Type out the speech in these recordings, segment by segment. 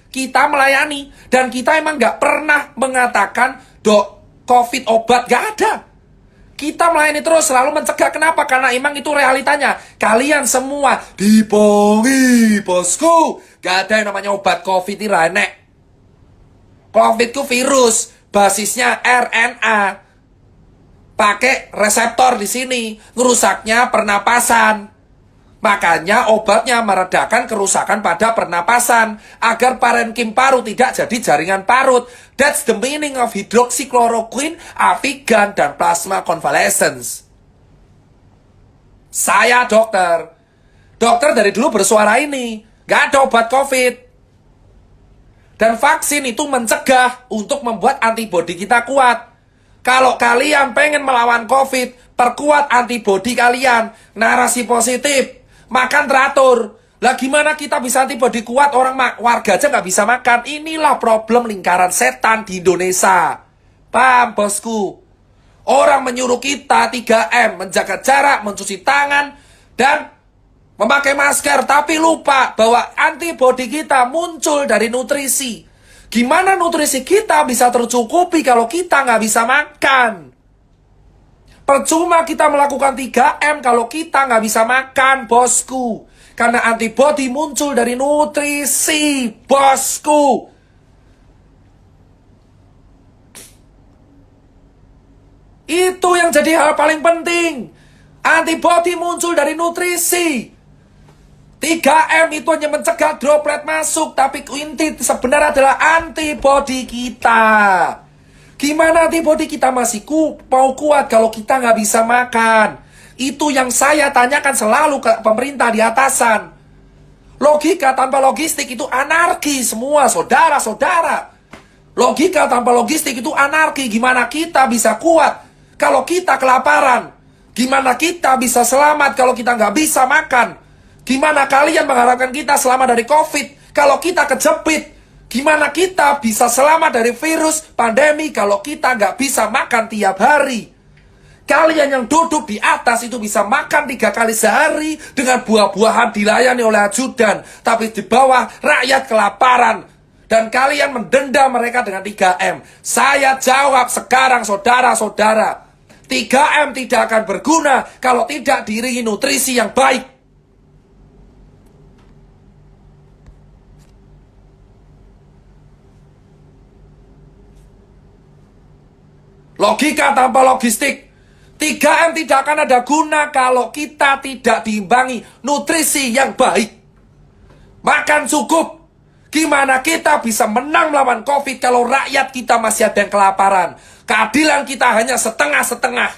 Kita melayani. Dan kita emang nggak pernah mengatakan, dok, COVID obat. Nggak ada. Kita melayani terus, selalu mencegah. Kenapa? Karena emang itu realitanya. Kalian semua dipongi, bosku. Gak ada yang namanya obat COVID ini renek. COVID itu virus, basisnya RNA. Pakai reseptor di sini, ngerusaknya pernapasan. Makanya obatnya meredakan kerusakan pada pernapasan agar parenkim paru tidak jadi jaringan parut. That's the meaning of hydroxychloroquine, Avigan, dan plasma convalescence. Saya dokter. Dokter dari dulu bersuara ini. Gak ada obat COVID. Dan vaksin itu mencegah untuk membuat antibodi kita kuat. Kalau kalian pengen melawan COVID, perkuat antibodi kalian. Narasi positif. Makan teratur. Lah gimana kita bisa antibodi kuat, warga aja nggak bisa makan. Inilah problem lingkaran setan di Indonesia. Paham, bosku? Orang menyuruh kita 3M, menjaga jarak, mencuci tangan, dan memakai masker. Tapi lupa bahwa antibodi kita muncul dari nutrisi. Gimana nutrisi kita bisa tercukupi kalau kita nggak bisa makan? Percuma kita melakukan 3M kalau kita nggak bisa makan, bosku. Karena antibodi muncul dari nutrisi, bosku. Itu yang jadi hal paling penting. Antibodi muncul dari nutrisi. 3M itu hanya mencegah droplet masuk, tapi inti sebenarnya adalah antibodi kita. Gimana antibodi kita masih mau kuat kalau kita nggak bisa makan? Itu yang saya tanyakan selalu ke pemerintah di atasan. Logika tanpa logistik itu anarki semua, saudara-saudara. Logika tanpa logistik itu anarki. Gimana kita bisa kuat kalau kita kelaparan? Gimana kita bisa selamat kalau kita nggak bisa makan? Gimana kalian mengharapkan kita selamat dari COVID kalau kita kejepit? Gimana kita bisa selamat dari virus pandemi kalau kita nggak bisa makan tiap hari? Kalian yang duduk di atas itu bisa makan 3 kali sehari dengan buah-buahan dilayani oleh ajudan. Tapi di bawah rakyat kelaparan. Dan kalian mendenda mereka dengan 3M. Saya jawab sekarang saudara-saudara. 3M tidak akan berguna kalau tidak diiringi nutrisi yang baik. Logika tanpa logistik. 3M tidak akan ada guna kalau kita tidak diimbangi nutrisi yang baik. Makan cukup. Gimana kita bisa menang melawan COVID kalau rakyat kita masih ada yang kelaparan? Keadilan kita hanya setengah-setengah.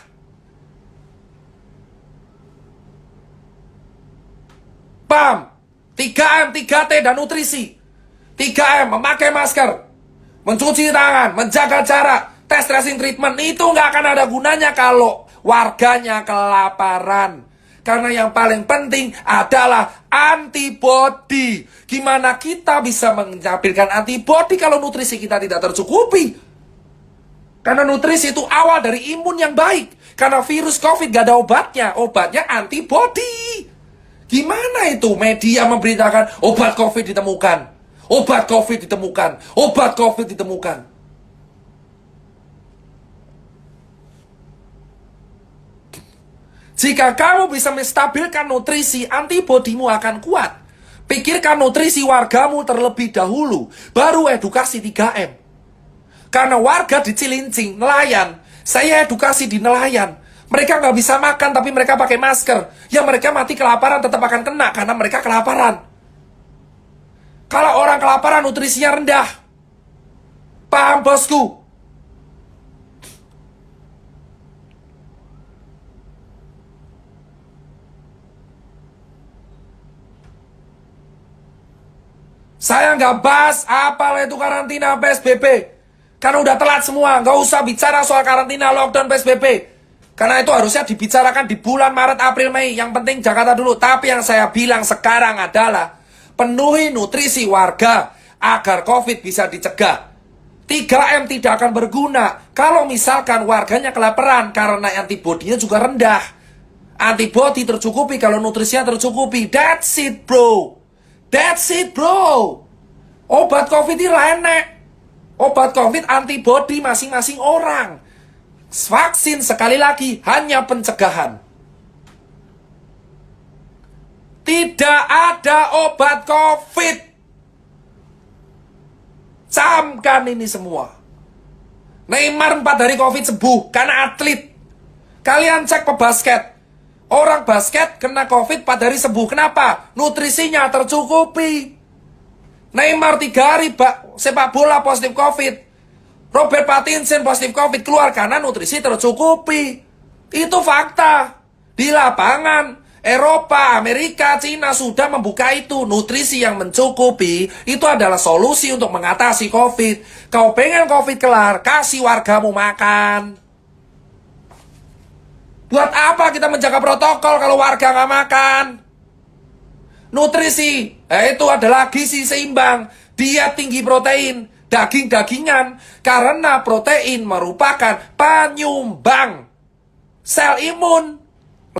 Paham? 3M, 3T, dan nutrisi. 3M, memakai masker, mencuci tangan, menjaga jarak, tes tracing treatment. Itu nggak akan ada gunanya kalau warganya kelaparan. Karena yang paling penting adalah antibodi. Gimana kita bisa menampilkan antibodi kalau nutrisi kita tidak tercukupi? Karena nutrisi itu awal dari imun yang baik. Karena virus COVID gak ada obatnya. Obatnya antibodi. Gimana itu media memberitakan obat COVID ditemukan? Obat COVID ditemukan. Obat COVID ditemukan. Jika kamu bisa menstabilkan nutrisi, antibodimu akan kuat. Pikirkan nutrisi wargamu terlebih dahulu, baru edukasi 3M. Karena warga di Cilincing, nelayan, saya edukasi di nelayan. Mereka nggak bisa makan, tapi mereka pakai masker. Ya mereka mati kelaparan tetap akan kena, karena mereka kelaparan. Kalau orang kelaparan, nutrisinya rendah. Paham, bosku? Saya nggak bahas apalah itu karantina PSBB. Karena udah telat semua. Nggak usah bicara soal karantina, lockdown, PSBB. Karena itu harusnya dibicarakan di bulan Maret, April, Mei. Yang penting Jakarta dulu. Tapi yang saya bilang sekarang adalah penuhi nutrisi warga agar COVID bisa dicegah. 3M tidak akan berguna kalau misalkan warganya kelaparan karena antibodinya juga rendah. Antibodi tercukupi kalau nutrisinya tercukupi. That's it, bro. That's it, bro. Obat COVID ini enek. Obat COVID antibody masing-masing orang. Vaksin sekali lagi hanya pencegahan. Tidak ada obat COVID. Camkan ini semua. Neymar 4 hari COVID sembuh karena atlet. Kalian cek pebasket. Orang basket kena COVID 4 hari sembuh. Kenapa? Nutrisinya tercukupi. Neymar 3 hari sepak bola positif COVID. Robert Pattinson positif COVID keluar karena nutrisi tercukupi. Itu fakta. Di lapangan, Eropa, Amerika, Cina sudah membuka itu. Nutrisi yang mencukupi itu adalah solusi untuk mengatasi COVID. Kau pengen COVID kelar, kasih wargamu makan. Buat apa kita menjaga protokol kalau warga nggak makan? Nutrisi, itu adalah gizi seimbang. Dia tinggi protein, daging-dagingan. Karena protein merupakan penyumbang sel imun.